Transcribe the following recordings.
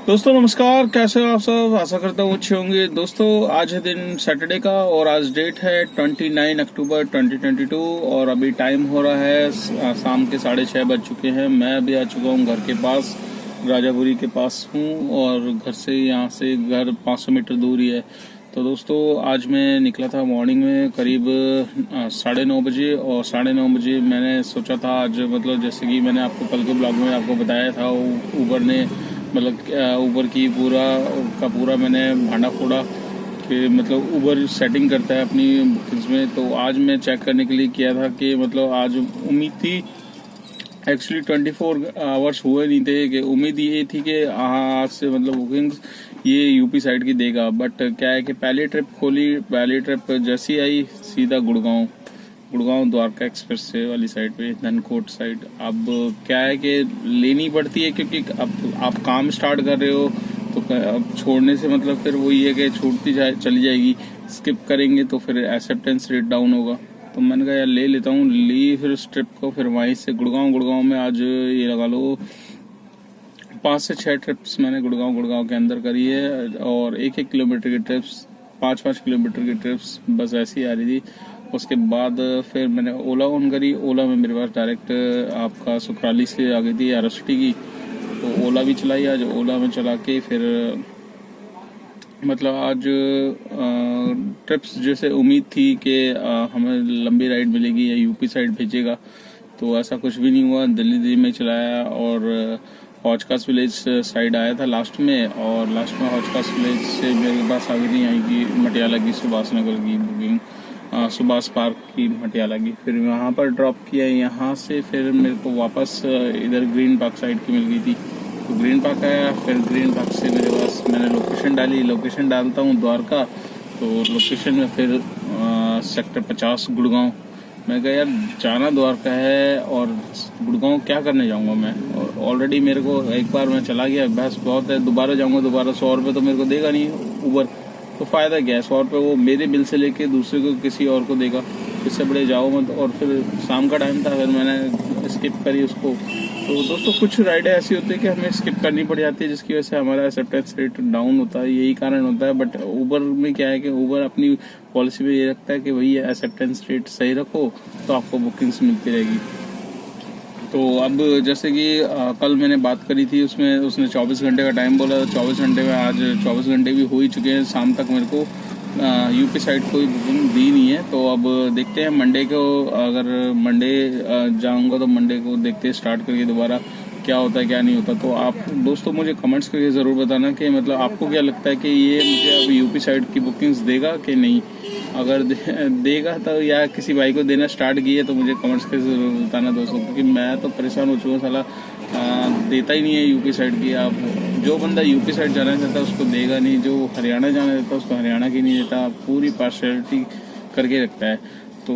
दोस्तों नमस्कार, कैसे हो आप सब। आशा करता हूँ अच्छे होंगे। दोस्तों आज है दिन सैटरडे का और आज डेट है 29 अक्टूबर 2022 और अभी टाइम हो रहा है शाम के 6:30 बज चुके हैं। मैं अभी आ चुका हूँ घर के पास, राजापुरी के पास हूँ और घर से यहाँ से घर 500 मीटर दूर ही है। तो दोस्तों आज मैं निकला था मॉर्निंग में करीब 9:30 बजे और 9:30 बजे मैंने सोचा था आज मतलब जैसे कि मैंने आपको कल के ब्लॉग में आपको बताया था ऊबर ने मतलब ऊबर की पूरा मैंने भांडा फोड़ा कि मतलब ऊबर सेटिंग करता है अपनी बुकिंग्स में। तो आज मैं चेक करने के लिए किया था कि मतलब आज उम्मीद थी, एक्चुअली 24 आवर्स हुए नहीं थे कि उम्मीद ये थी कि आज से मतलब बुकिंग्स ये यूपी साइड की देगा। बट क्या है कि पहली ट्रिप जैसी आई सीधा गुड़गांव द्वारका एक्सप्रेस से वाली साइड पे धनकोट साइड। अब क्या है कि लेनी पड़ती है क्योंकि अब आप काम स्टार्ट कर रहे हो तो अब छोड़ने से मतलब फिर वही है कि छूटती चली जाएगी। स्किप करेंगे तो फिर एक्सेप्टेंस रेट डाउन होगा। तो मैंने कहा यार ले लेता हूँ, ली फिर उस ट्रिप को। फिर वहीं से गुड़गांव में आज ये लगा लो 5 से 6 ट्रिप्स मैंने गुड़गांव के अंदर करी है और 1-1 किलोमीटर की ट्रिप्स, 5-5 किलोमीटर की ट्रिप्स बस ऐसी आ रही थी। उसके बाद फिर मैंने ओला ऑन करी। ओला में मेरे पास डायरेक्ट आपका सुखराली से आ गई थी आरएसटी की, तो ओला भी चलाई आज। ओला में चला के फिर मतलब आज ट्रिप्स जैसे उम्मीद थी कि हमें लंबी राइड मिलेगी या यूपी साइड भेजेगा, तो ऐसा कुछ भी नहीं हुआ। दिल्ली में चलाया और हौजखास विलेज साइड आया था लास्ट में, और लास्ट में हौजखास विलेज से मेरे पास आ गई थी यहाँ की मटियाला की सुभाष नगर की बुकिंग, सुभाष पार्क की मटियाला की। फिर वहाँ पर ड्रॉप किया। यहाँ से फिर मेरे को वापस इधर ग्रीन पार्क साइड की मिल गई थी, तो ग्रीन पार्क आया। फिर ग्रीन पार्क से मेरे पास मैंने लोकेशन डालता हूँ द्वारका, तो लोकेशन में फिर सेक्टर 50 गुड़गांव। मैं कहा यार जाना द्वारका है और गुड़गांव क्या करने जाऊंगा मैं, और ऑलरेडी मेरे को एक बार मैं चला गया, बस बहुत है। दोबारा जाऊंगा, दोबारा 100 रुपये तो मेरे को देगा नहीं ऊबर, तो फ़ायदा क्या है। 100 रुपये वो मेरे बिल से लेके दूसरे को किसी और को देगा, इससे बड़े जाओ मत। और फिर शाम का टाइम था, फिर मैंने स्किप करी उसको। तो दोस्तों कुछ राइडें ऐसी होती है कि हमें स्किप करनी पड़ जाती है जिसकी वजह से हमारा एक्सेप्टेंस रेट डाउन होता है, यही कारण होता है। बट ऊबर में क्या है कि ऊबर अपनी पॉलिसी में ये रखता है कि भैया एक्सेप्टेंस रेट सही रखो तो आपको बुकिंग्स मिलती रहेगी। तो अब जैसे कि कल मैंने बात करी थी, उसमें उसने 24 घंटे का टाइम बोला। 24 घंटे में आज 24 घंटे भी हो ही चुके हैं। शाम तक मेरे को यूपी साइड कोई बुकिंग दी नहीं है। तो अब देखते हैं मंडे को, अगर मंडे जाऊंगा तो मंडे को देखते हैं स्टार्ट करके दोबारा क्या होता है क्या नहीं होता। तो आप दोस्तों मुझे कमेंट्स करके ज़रूर बताना कि मतलब आपको क्या लगता है कि ये मुझे अब यूपी साइड की बुकिंग्स देगा कि नहीं। अगर देगा तो या किसी भाई को देना स्टार्ट किए तो मुझे कमेंट्स करके ज़रूर बताना दोस्तों, क्योंकि मैं तो परेशान हो चुका हूँ। साला देता ही नहीं है यूपी साइड की। आप जो बंदा यूपी साइड जाना चाहता है उसको देगा नहीं, जो हरियाणा जाना चाहता है उसको हरियाणा की नहीं देता, पूरी पार्शलिटी करके रखता है। तो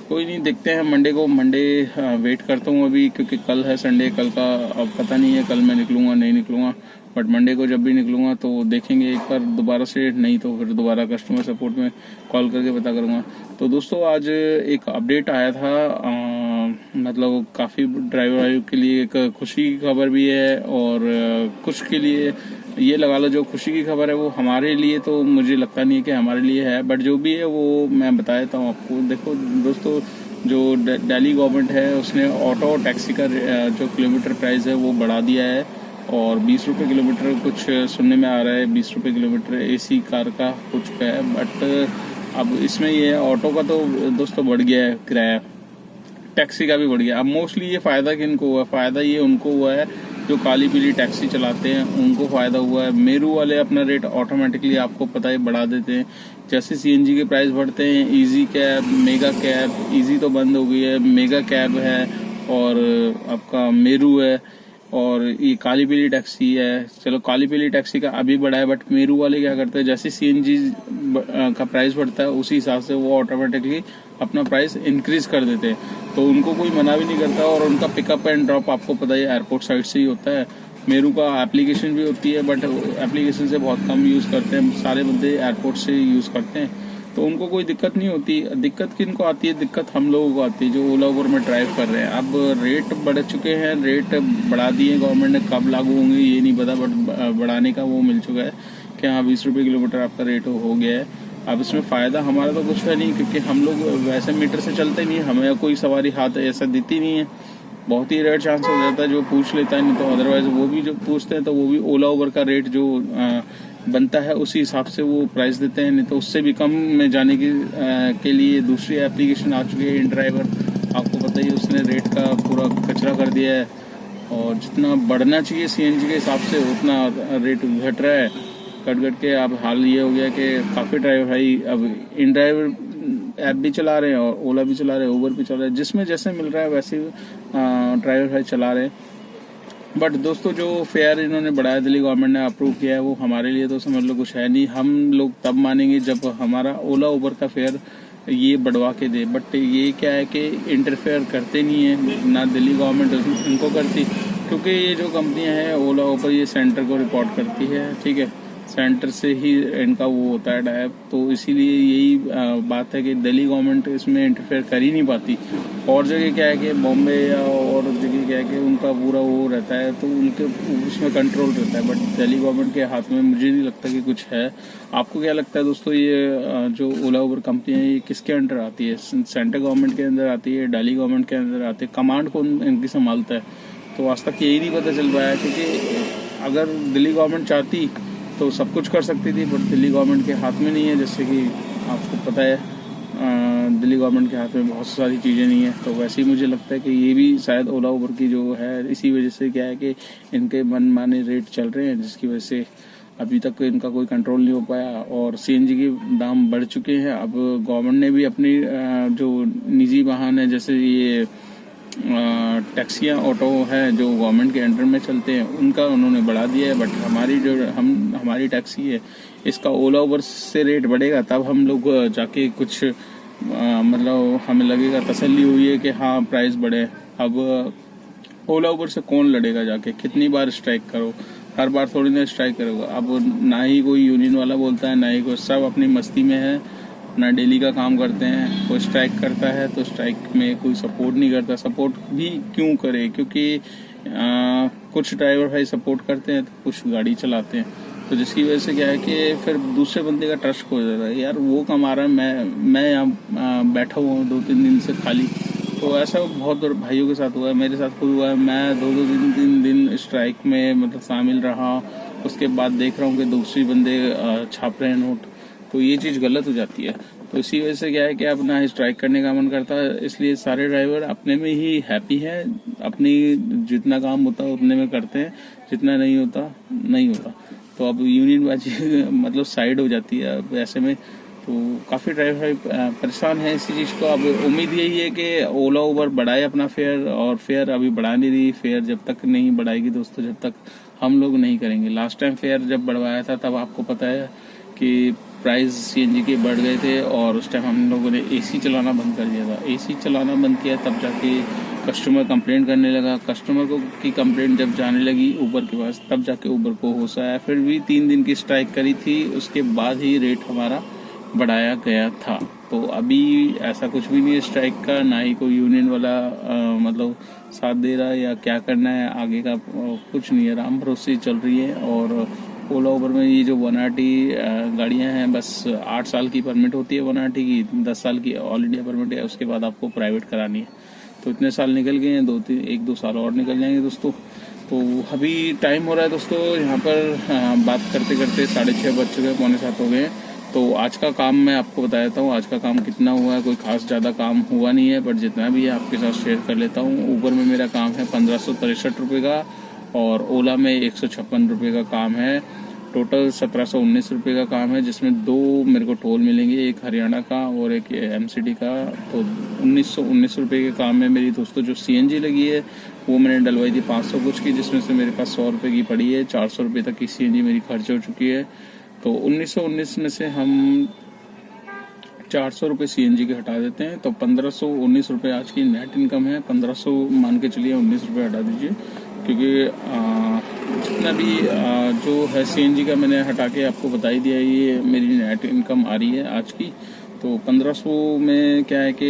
कोई नहीं, देखते हैं मंडे को। मंडे वेट करता हूँ अभी, क्योंकि कल है संडे। कल का अब पता नहीं है कल मैं निकलूँगा नहीं निकलूँगा, बट मंडे को जब भी निकलूँगा तो देखेंगे एक बार दोबारा से, नहीं तो फिर दोबारा कस्टमर सपोर्ट में कॉल करके पता करूँगा। तो दोस्तों आज एक अपडेट आया था, मतलब काफ़ी ड्राइवर के लिए एक खुशी की खबर भी है और कुछ के लिए ये लगा लो। जो खुशी की खबर है वो हमारे लिए तो मुझे लगता नहीं है कि हमारे लिए है, बट जो भी है वो मैं बता देता हूँ आपको। देखो दोस्तों, जो दिल्ली गवर्नमेंट है उसने ऑटो टैक्सी का जो किलोमीटर प्राइस है वो बढ़ा दिया है, और 20 रुपये किलोमीटर कुछ सुनने में आ रहा है। 20 रुपये किलोमीटर एसी कार का हो चुका है। बट अब इसमें ये ऑटो का तो दोस्तों बढ़ गया है किराया, टैक्सी का भी बढ़ गया। अब मोस्टली ये फ़ायदा किनको हुआ? फ़ायदा ये उनको हुआ है जो काली पीली टैक्सी चलाते हैं, उनको फ़ायदा हुआ है। मेरू वाले अपना रेट ऑटोमेटिकली आपको पता है बढ़ा देते हैं। जैसे सीएनजी के प्राइस बढ़ते हैं, easy cab, mega cab, easy तो बंद हो गई है, मेगा कैब है और आपका मेरू है और ये काली पीली टैक्सी है। चलो काली पीली टैक्सी का अभी बढ़ा है, बट मेरू वाले क्या करते हैं, जैसे सीएनजी का प्राइस बढ़ता है उसी हिसाब से वो ऑटोमेटिकली अपना प्राइस इंक्रीज कर देते हैं। तो उनको कोई मना भी नहीं करता, और उनका पिकअप एंड ड्रॉप आपको पता है एयरपोर्ट साइड से ही होता है। मेरू का एप्लीकेशन भी होती है, बट एप्लीकेशन से बहुत कम यूज़ करते हैं, सारे बंदे एयरपोर्ट से यूज़ करते हैं। तो उनको कोई दिक्कत नहीं होती। दिक्कत किनको आती है? दिक्कत हम लोगों को आती है जो ओला उबर में ड्राइव कर रहे हैं। अब रेट बढ़ चुके हैं, रेट बढ़ा दिए गवर्नमेंट ने, कब लागू होंगे ये नहीं पता, बट बढ़ाने का वो मिल चुका है कि हाँ 20 रुपये किलोमीटर आपका रेट हो गया है। अब इसमें फ़ायदा हमारा तो कुछ है नहीं, क्योंकि हम लोग वैसे मीटर से चलते नहीं, हमें कोई सवारी हाथ ऐसा देती नहीं है। बहुत ही रेयर चांस हो जाता है जो पूछ लेता है, नहीं तो अदरवाइज वो भी जो पूछते हैं तो वो भी ओला उबर का रेट जो बनता है उसी हिसाब से वो प्राइस देते हैं, नहीं तो उससे भी कम में जाने के लिए दूसरी एप्लीकेशन आ चुकी है इन ड्राइवर। आपको पता ही, उसने रेट का पूरा कचरा कर दिया है, और जितना बढ़ना चाहिए सीएनजी के हिसाब से उतना रेट घट रहा है, कट के। अब हाल ये हो गया कि काफ़ी ड्राइवर भाई अब इन ड्राइवर ऐप भी चला रहे हैं और ओला भी चला रहे हैं, उबर भी चला रहे हैं, जिसमें जैसे मिल रहा है वैसे ड्राइवर भाई चला रहे हैं। बट दोस्तों जो फेयर इन्होंने बढ़ाया, दिल्ली गवर्नमेंट ने अप्रूव किया है, वो हमारे लिए तो समझ लो कुछ है नहीं। हम लोग तब मानेंगे जब हमारा ओला उबर का फेयर ये बढ़वा के दे। बट ये क्या है कि इंटरफेयर करते नहीं है, ना दिल्ली गवर्नमेंट इनको करती, क्योंकि ये जो कंपनियां हैं ओला उबर ये सेंटर को रिपोर्ट करती है, ठीक है, सेंटर से ही इनका वो होता है टाइप। तो इसीलिए यही बात है कि दिल्ली गवर्नमेंट इसमें इंटरफेयर कर ही नहीं पाती। और जगह क्या है कि बॉम्बे या और जगह क्या है कि उनका पूरा वो रहता है, तो उनके उसमें कंट्रोल रहता है। बट दिल्ली गवर्नमेंट के हाथ में मुझे नहीं लगता कि कुछ है। आपको क्या लगता है दोस्तों, ये जो ओला उबर कंपनी है ये किसके अंडर आती है? सेंटर गवर्नमेंट के अंदर आती है, दिल्ली गवर्नमेंट के अंदर आती है? कमांड कौन इनकी संभालता है? तो आज तक यही नहीं पता चल पाया, क्योंकि अगर दिल्ली गवर्नमेंट चाहती तो सब कुछ कर सकती थी, बट दिल्ली गवर्नमेंट के हाथ में नहीं है। जैसे कि आपको पता है दिल्ली गवर्नमेंट के हाथ में बहुत सारी चीज़ें नहीं है। तो वैसे ही मुझे लगता है कि ये भी शायद ओला उबर की जो है, इसी वजह से क्या है कि इनके मनमाने रेट चल रहे हैं, जिसकी वजह से अभी तक इनका कोई कंट्रोल नहीं हो पाया और सीएनजी के दाम बढ़ चुके हैं। अब गवर्नमेंट ने भी अपनी जो निजी वाहन है, जैसे ये टैक्सियाँ ऑटो है जो गवर्नमेंट के अंडर में चलते हैं, उनका उन्होंने बढ़ा दिया है। बट हमारी टैक्सी है, इसका ओला उबर से रेट बढ़ेगा तब हम लोग जाके कुछ मतलब हमें लगेगा, तसल्ली हुई है कि हाँ प्राइस बढ़े। अब ओला उबर से कौन लड़ेगा जाके? कितनी बार स्ट्राइक करो, हर बार थोड़ी ना स्ट्राइक करोगे। अब ना ही कोई यूनियन वाला बोलता है, ना ही कोई, सब अपनी मस्ती में है, अपना डेली का काम करते हैं। कोई स्ट्राइक करता है तो स्ट्राइक में कोई सपोर्ट नहीं करता। सपोर्ट भी क्यों करे? क्योंकि कुछ ड्राइवर भाई सपोर्ट करते हैं तो कुछ गाड़ी चलाते हैं, तो जिसकी वजह से क्या है कि फिर दूसरे बंदे का ट्रस्ट खो जाता है। यार वो कमा रहा है, मैं यहाँ बैठा हुआ हूँ 2-3 दिन से खाली। तो ऐसा बहुत भाइयों के साथ हुआ है, मेरे साथ खुद हुआ है। मैं 2-3 दिन स्ट्राइक में मतलब शामिल रहा, उसके बाद देख रहा हूँ कि दूसरी बंदे छाप रहे हैं नोट, तो ये चीज़ गलत हो जाती है। तो इसी वजह से क्या है कि अपना स्ट्राइक करने का मन करता है। इसलिए सारे ड्राइवर अपने में ही हैप्पी हैं, अपनी जितना काम होता है उतने में करते हैं, जितना नहीं होता नहीं होता। तो अब यूनियन बाजी मतलब साइड हो जाती है अब ऐसे में। तो काफ़ी ड्राइवर परेशान है इसी चीज़ को। अब उम्मीद यही है कि ओला उबर बढ़ाए अपना फेयर, और फेयर अभी बढ़ा नहीं रही। फेयर जब तक नहीं बढ़ाएगी दोस्तों, जब तक हम लोग नहीं करेंगे। लास्ट टाइम फेयर जब बढ़वाया था तब आपको पता है कि प्राइस सीएनजी के बढ़ गए थे, और उस टाइम हम लोगों ने एसी चलाना बंद कर दिया था। एसी चलाना बंद किया तब जाके कस्टमर कंप्लेंट करने लगा। कस्टमर को की कंप्लेंट जब जाने लगी ऊबर के पास, तब जाके ऊबर को होश आया। फिर भी 3 दिन की स्ट्राइक करी थी, उसके बाद ही रेट हमारा बढ़ाया गया था। तो अभी ऐसा कुछ भी नहीं है स्ट्राइक का, ना ही कोई यूनियन वाला मतलब साथ दे रहा है या क्या करना है आगे का, कुछ नहीं है। राम भरोसे चल रही है। और ओला उबर में ये जो 1RT गाड़ियाँ हैं, बस 8 साल की परमिट होती है 1RT की, 10 साल की ऑल इंडिया परमिट है, उसके बाद आपको प्राइवेट करानी है। तो इतने साल निकल गए हैं, 1-2 साल और निकल जाएंगे दोस्तों। तो अभी टाइम हो रहा है दोस्तों, यहाँ पर बात करते करते 6:30 बज चुके हैं, 6:45 हो गए हैं। तो आज का काम मैं आपको बता देता हूँ, आज का काम कितना हुआ है। कोई खास ज़्यादा काम हुआ नहीं है, बट जितना भी है आपके साथ शेयर कर लेता हूँ। ऊबर में मेरा काम है 1563 रुपये का, और ओला में 156 रुपये का काम है। टोटल 1719 रुपये का काम है, जिसमें 2 मेरे को टोल मिलेंगे, एक हरियाणा का और एक एमसीडी का। तो 1919 रुपये के काम में मेरी दोस्तों जो सीएनजी लगी है वो मैंने डलवाई थी 500 कुछ की, जिसमें से मेरे पास 100 रुपये की पड़ी है। 400 रुपये तक की सीएनजी मेरी खर्च हो चुकी है। तो 1919 में से हम 400 रुपये सीएनजी के हटा देते हैं, तो 1519 रुपये आज की नेट इनकम है। 1500 मान के चलिए, 19 रुपये हटा दीजिए, क्योंकि जितना भी जो है CNG का मैंने हटा के आपको बता ही दिया, ये मेरी नेट इनकम आ रही है आज की। तो 1500 में क्या है कि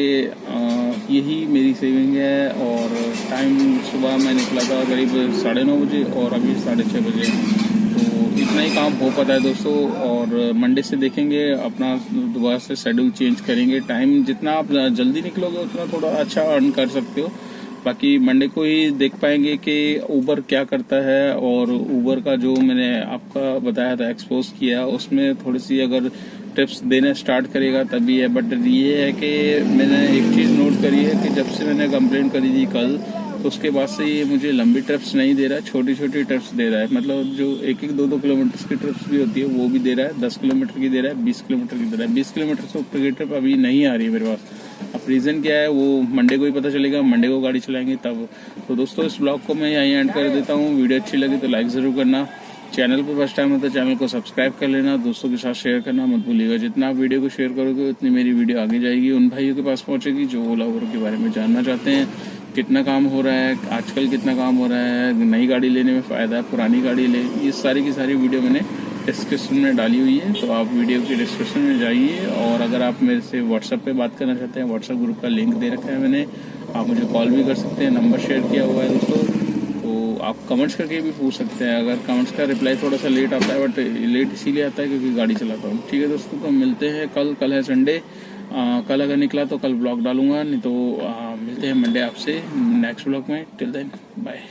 यही मेरी सेविंग है। और टाइम सुबह मैं निकला था करीब 9:30 बजे और अभी 6:30 बजे, तो इतना ही काम हो पाता है दोस्तों। और मंडे से देखेंगे अपना दोबारा से शेड्यूल चेंज करेंगे। टाइम जितना आप जल्दी निकलोगे उतना थोड़ा अच्छा अर्न कर सकते हो। बाकी मंडे को ही देख पाएंगे कि ऊबर क्या करता है। और ऊबर का जो मैंने आपका बताया था, एक्सपोज किया, उसमें थोड़ी सी अगर टिप्स देना स्टार्ट करेगा तभी है। बट ये है कि मैंने एक चीज़ नोट करी है कि जब से मैंने कंप्लेन करी थी कल, तो उसके बाद से ये मुझे लंबी ट्रिप्स नहीं दे रहा है, छोटी छोटी ट्रिप्स दे रहा है। मतलब जो 1-2 किलोमीटर की ट्रिप्स भी होती है वो भी दे रहा है, 10 किलोमीटर की दे रहा है, 20 किलोमीटर की दे रहा है। 20 किलोमीटर से ऊपर की ट्रिप अभी नहीं आ रही है मेरे पास। अब रीज़न क्या है वो मंडे को ही पता चलेगा, मंडे को गाड़ी चलाएंगे तब। तो दोस्तों इस ब्लॉग को मैं यहीं एंड कर देता हूँ। वीडियो अच्छी लगी तो लाइक ज़रूर करना, चैनल पर फर्स्ट टाइम है तो चैनल को सब्सक्राइब कर लेना, दोस्तों के साथ शेयर करना मत भूलिएगा। जितना आप वीडियो को शेयर करोगे उतनी मेरी वीडियो आगे जाएगी, उन भाइयों के पास पहुंचेगी जो ओला उबर के बारे में जानना चाहते हैं, कितना काम हो रहा है आजकल, कितना काम हो रहा है, नई गाड़ी लेने में फ़ायदा है, पुरानी गाड़ी ले, ये सारी की सारी वीडियो मैंने डिस्क्रिप्शन में डाली हुई है। तो आप वीडियो के डिस्क्रिप्शन में जाइए। और अगर आप मेरे से व्हाट्सएप पे बात करना चाहते हैं, व्हाट्सएप ग्रुप का लिंक दे रखा है मैंने, आप मुझे कॉल भी कर सकते हैं, नंबर शेयर किया हुआ है दोस्तों। तो आप कमेंट्स करके भी पूछ सकते हैं। अगर कमेंट्स का रिप्लाई थोड़ा सा लेट आता है, बट लेट इसीलिए आता है क्योंकि गाड़ी चलाता हूँ। ठीक है दोस्तों, तो मिलते हैं कल है संडे। कल अगर निकला तो कल ब्लॉग डालूंगा, नहीं तो मिलते हैं मंडे आपसे नेक्स्ट ब्लॉग में। Till then bye.